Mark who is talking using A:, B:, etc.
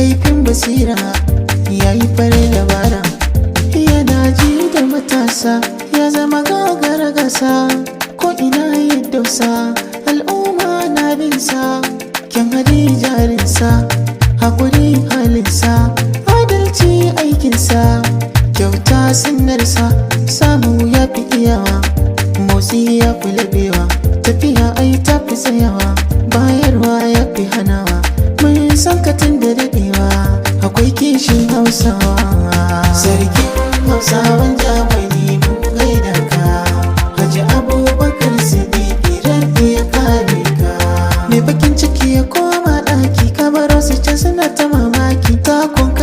A: kaifin basira yayi fare dabara, yana ji da matasa ya zama gagara gasa. Ko ina ya dosa al'umma na binsa, kyan hali jarinsa, haƙuri halinsa, adalci aikinsa, kyauta sunnarsa, samu ya fi iyawa, motsi ya fi labewa, tafiya ai ta fi tsayawa, bayarwa ya fi hanawa. Mun san katin da daɗewa akwai kishin Hausawa. Sarkin Hausawan Jamani mun gaida ka, Haji Abubakar Siddiƙi rabbi ya kare ka. Mai bakin ciki ya koma ɗaki, ka baro su can suna ta mamaki, takon